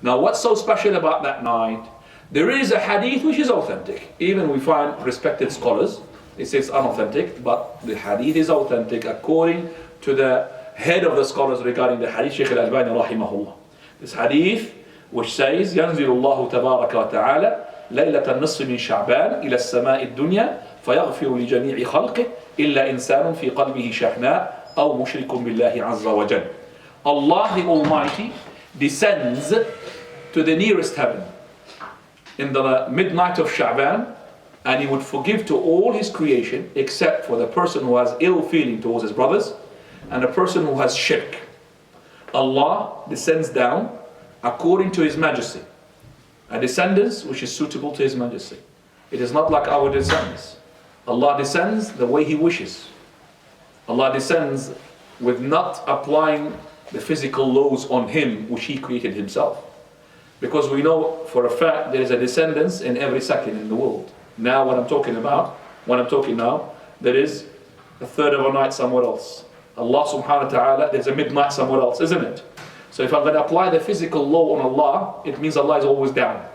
Now what's so special about that night? There is a hadith which is authentic. Even we find respected scholars, they say it's unauthentic, but the hadith is authentic according to the head of the scholars regarding the hadith, Shaykh al-Albani rahimahullah. This hadith which says, ينزل الله تبارك وتعالى ليلة النصف من شعبان إلى السماء الدنيا فيغفر لجميع خلقه إلا إنسان في قلبه شحناء أو مشرك بالله عز وجل. Allah the Almighty descends to the nearest heaven in the midnight of Shabaan, and He would forgive to all His creation except for the person who has ill feeling towards his brothers and a person who has shirk. Allah descends down according to His majesty, a descendance which is suitable to His majesty. It is not like our descendants. Allah descends the way He wishes. Allah descends with not applying the physical laws on Him which He created Himself. Because we know for a fact there is a descendance in every second in the world. Now when I'm talking now, there is a third of a night somewhere else. Allah subhanahu wa ta'ala, there's a midnight somewhere else, isn't it? So if I'm going to apply the physical law on Allah, it means Allah is always down.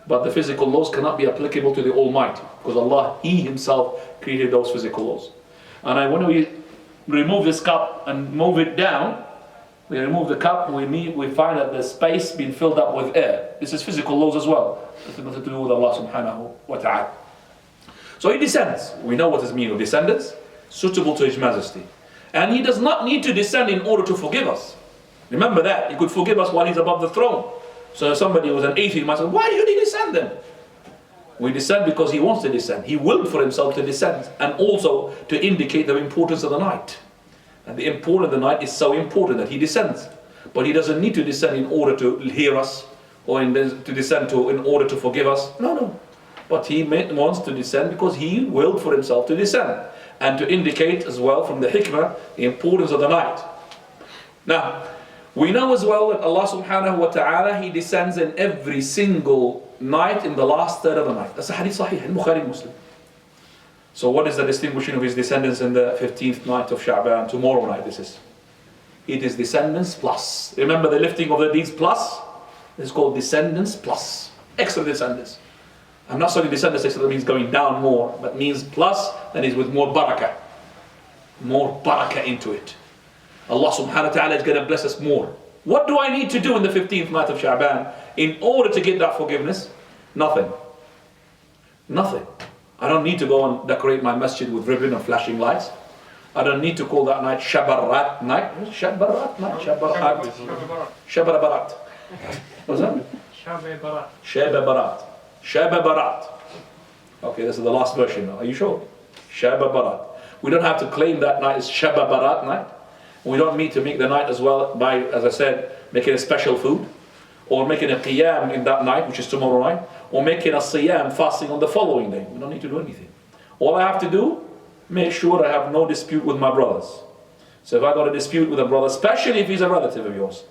But the physical laws cannot be applicable to the Almighty, because Allah, He Himself created those physical laws. And when we remove this cup and move it down, we remove the cup, we find that the space being filled up with air. This is physical laws as well. It's nothing to do with Allah subhanahu wa ta'ala. So He descends. We know what is mean of descendants, suitable to His majesty. And He does not need to descend in order to forgive us. Remember that. He could forgive us while He's above the throne. So if somebody was an atheist might say, why should He descend then? We descend because He wants to descend. He willed for Himself to descend, and also to indicate the importance of the night. And the importance of the night is so important that He descends. But He doesn't need to descend in order to hear us, or to descend in order to forgive us. No. But He wants to descend because He willed for Himself to descend, and to indicate as well from the hikmah the importance of the night. Now, we know as well that Allah subhanahu wa ta'ala, He descends in every single night in the last third of the night. That's a hadith sahih in Bukhari Muslim. So what is the distinguishing of His descendants in the 15th night of Shabaan, tomorrow night this is? It is descendants plus. Remember the lifting of the deeds plus? It's called descendants plus. Extra descendants. I'm not saying descendants extra, that means going down more, but means plus, that is with more barakah. More barakah into it. Allah subhanahu wa ta'ala is going to bless us more. What do I need to do in the 15th night of Shabaan in order to get that forgiveness? Nothing. I don't need to go and decorate my masjid with ribbon and flashing lights. I don't need to call that night Shabarat night. Shabarat night? Shabarat. What's that? Shabarat. Okay, this is the last version now. Are you sure? Shabarat. We don't have to claim that night is Shabarat night. We don't need to make the night as well by, as I said, making a special food, or making a qiyam in that night, which is tomorrow night, or making a siyam, fasting on the following day. We don't need to do anything. All I have to do, make sure I have no dispute with my brothers. So if I got a dispute with a brother, especially if he's a relative of yours,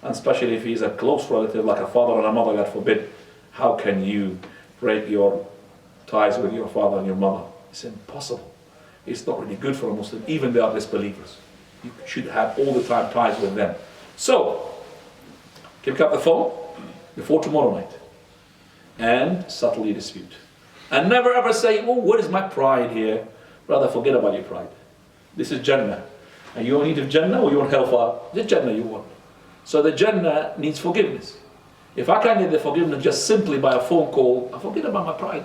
and especially if he's a close relative like a father and a mother, God forbid, how can you break your ties with your father and your mother? It's impossible. It's not really good for a Muslim, even they are disbelievers. You should have all the time ties with them. So, pick up the phone before tomorrow night and subtly dispute. And never ever say, oh, what is my pride here? Brother, forget about your pride. This is Jannah. And you need of Jannah or you want hellfire? It's Jannah you want. So the Jannah needs forgiveness. If I can't get the forgiveness just simply by a phone call, I forget about my pride.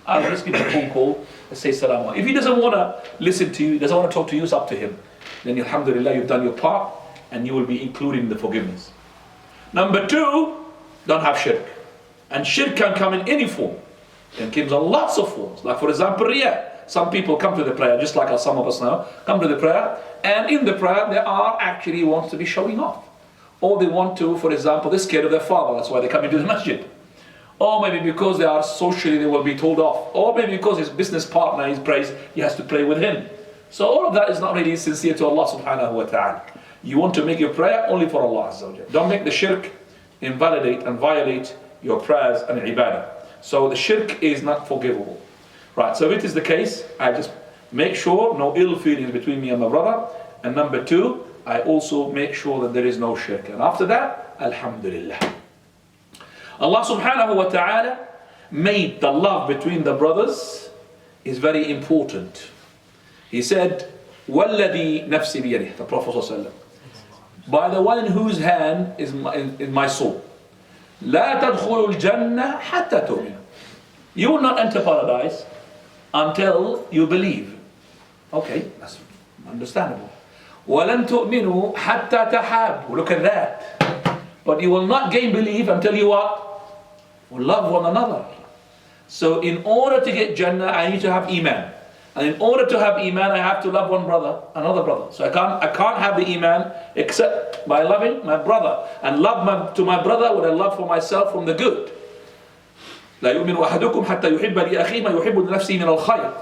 I'll just give him a phone call and say salam alaikum. If he doesn't want to listen to you, doesn't want to talk to you, it's up to him. Then alhamdulillah, you've done your part and you will be included in the forgiveness. Number two, don't have shirk. And shirk can come in any form. It comes in lots of forms. Like for example, riyah. Some people come to the prayer, just like some of us now, come to the prayer, and in the prayer they are actually wants to be showing off. Or they want to, for example, they're scared of their father, that's why they come into the masjid. Or maybe because they are socially, they will be told off. Or maybe because his business partner, he prays, he has to pray with him. So all of that is not really sincere to Allah subhanahu wa ta'ala. You want to make your prayer only for Allah Azza wa Jalla. Don't make the shirk invalidate and violate your prayers and ibadah. So the shirk is not forgivable. Right, so if it is the case, I just make sure no ill feelings between me and my brother. And number two, I also make sure that there is no shirk. And after that, Alhamdulillah. Allah subhanahu wa ta'ala made the love between the brothers is very important. He said, وَالَّذِي نَفْسِ بِيَدِهِ, the Prophet ﷺ, by the one in whose hand is my soul. لَا تَدْخُلُوا الْجَنَّةَ حَتَّى تُؤْمِنُوا. You will not enter paradise until you believe. Okay, that's understandable. وَلَن تُؤْمِنُوا حَتَّى تَحَابُوا. Look at that. But you will not gain belief until you what? Will love one another. So in order to get Jannah, I need to have Iman. And in order to have Iman, I have to love one brother, another brother. So I can't have the Iman except by loving my brother. And love to my brother what I love for myself from the good. لا يؤمن أحدكم حتى يحب لأخيه ما يحب لنفسه من الخير.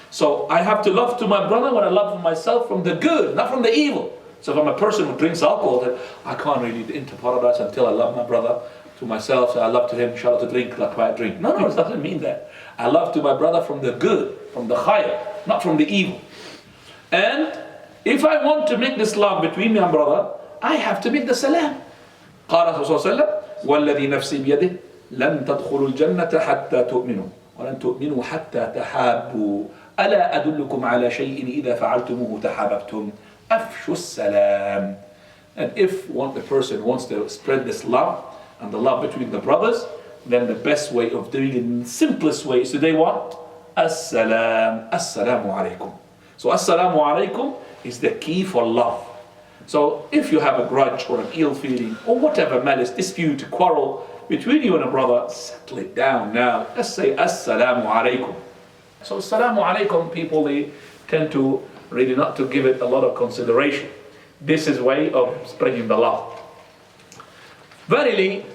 So I have to love to my brother what I love for myself from the good, not from the evil. So if I'm a person who drinks alcohol, then I can't really enter paradise until I love my brother to myself. So I love to him, inshallah, to drink like I drink. No, it doesn't mean that. I love to my brother from the good, from the khayr, not from the evil. And if I want to make this love between me and brother, I have to make the salam. قال صلى الله عليه وسلم والذي نفسي بيده لن تدخلوا الجنة حتى تؤمنوا ولن تؤمنوا حتى تحابوا ألا أدلكم على شيء إذا فعلتموه تحاببتم أفشوا السلام. And if the person wants to spread this love and the love between the brothers, then the best way of doing it, in the simplest way, is to do what? As-salam. As-salamu alaykum. So as-salamu alaykum is the key for love. So if you have a grudge or an ill feeling or whatever malice, dispute, quarrel between you and a brother, settle it down now. Let's say as-salamu alaykum. So as-salamu alaykum, people, they tend to really not to give it a lot of consideration. This is way of spreading the love. Verily,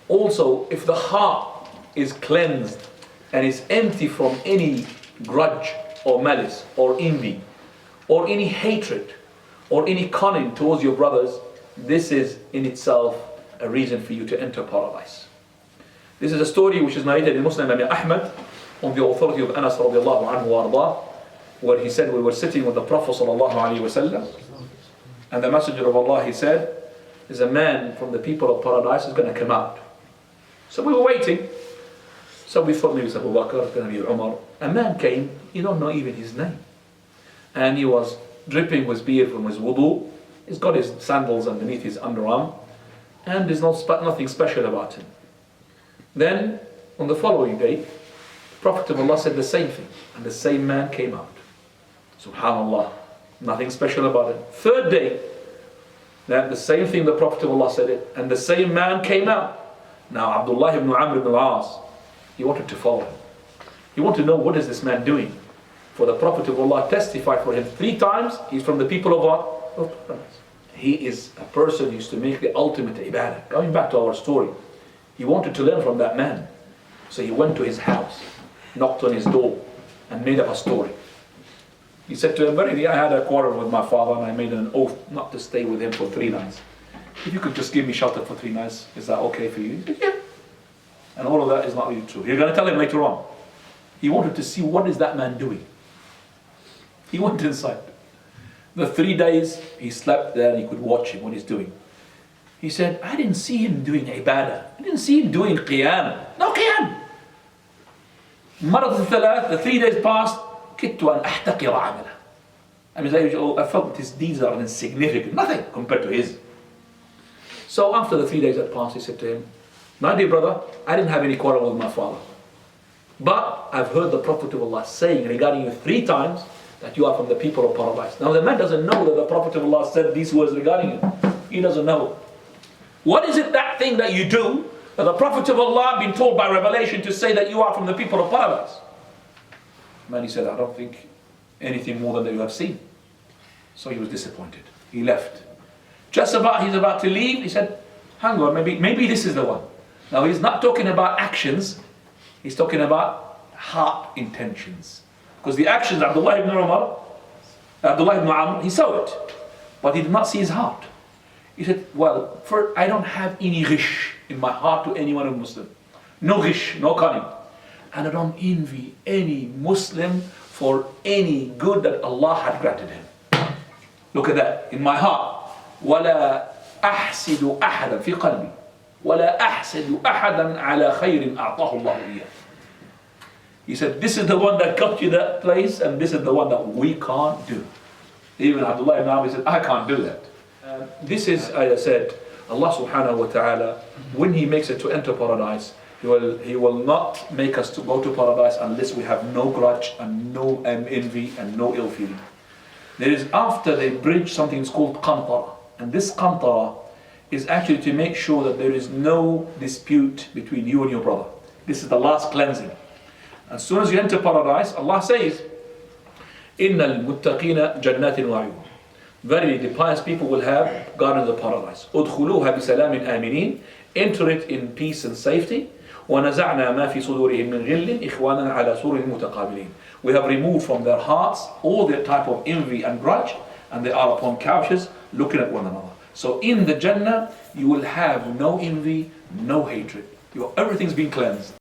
also, if the heart is cleansed and is empty from any grudge or malice or envy or any hatred or any cunning towards your brothers, this is in itself a reason for you to enter paradise. This is a story which is narrated in Muslim Imam Ahmad on the authority of Anas radiallahu anhu wa ardah, where he said we were sitting with the Prophet sallallahu alaihi wasallam, and the Messenger of Allah, he said, there's a man from the people of paradise who's going to come out. So we were waiting. So we thought maybe it's Abu Bakr, it's going to be Umar. A man came, you don't know even his name. And he was dripping with beer from his wudu. He's got his sandals underneath his underarm. And there's nothing special about him. Then, on the following day, the Prophet of Allah said the same thing. And the same man came out. Subhanallah. Nothing special about it. Third day, then the same thing the Prophet of Allah said it. And the same man came out. Now Abdullah ibn Amr ibn al-As, he wanted to follow him. He wanted to know, what is this man doing? For the Prophet of Allah testified for him 3 times, he's from the people of what? Of paradise. He is a person who used to make the ultimate ibadah. Going back to our story, he wanted to learn from that man. So he went to his house, knocked on his door, and made up a story. He said to him, verily, I had a quarrel with my father and I made an oath not to stay with him for 3 nights. If you could just give me shelter for 3 nights, is that okay for you? He said, yeah. And all of that is not really true. You're going to tell him later on. He wanted to see, what is that man doing? He went inside. The 3 days he slept there and he could watch him, what he's doing. He said, I didn't see him doing ibadah. I didn't see him doing qiyam. No qiyam. The 3 days passed. كدت أن أحتقر عمله. I felt that his deeds are insignificant, nothing compared to his. So after the 3 days had passed, he said to him, my dear brother, I didn't have any quarrel with my father. But I've heard the Prophet of Allah saying regarding you 3 times that you are from the people of paradise. Now the man doesn't know that the Prophet of Allah said these words regarding you. He doesn't know. What is it, that thing that you do, that the Prophet of Allah been told by revelation to say that you are from the people of paradise? Man, he said, I don't think anything more than that you have seen. So he was disappointed. He left. Just about, he's about to leave, he said, hang on, maybe this is the one. Now he's not talking about actions, he's talking about heart intentions. Because the actions, Abdullah ibn Amr, he saw it, but he did not see his heart. He said, well, I don't have any ghish in my heart to anyone who's Muslim. No ghish, no cunning. And I don't envy any Muslim for any good that Allah had granted him. Look at that, in my heart. وَلَا أَحْسِدُ أَحَدًا فِي قَلْبِي. ولا أحسد أحدا على خير أعطاه الله إياه. He said, this is the one that got you that place, and this is the one that we can't do. Even Abdullah ibn Amr said, I can't do that. This is, as I said, Allah subhanahu wa ta'ala, when He makes it to enter paradise, He will not make us to go to paradise unless we have no grudge and no envy and no ill feeling. There is, after they bridge, something is called qantara. And this qantara is actually to make sure that there is no dispute between you and your brother. This is the last cleansing. As soon as you enter paradise, Allah says, إِنَّ الْمُتَّقِينَ جَنَّاتٍ وَعُيُونٍ. Verily, the pious people will have gardens of paradise. أُدْخُلُوهَا بِسَلَامٍ آمِنِينَ. Enter it in peace and safety. وَنَزَعْنَا مَا فِي صُدُورِهِمْ مِنْ غِلٍّ إِخْوَانًا عَلَى سُرُرٍ مُتَقَابِلِينَ. We have removed from their hearts all their type of envy and grudge, and they are upon couches looking at one another. So in the Jannah, you will have no envy, no hatred. Everything's been cleansed.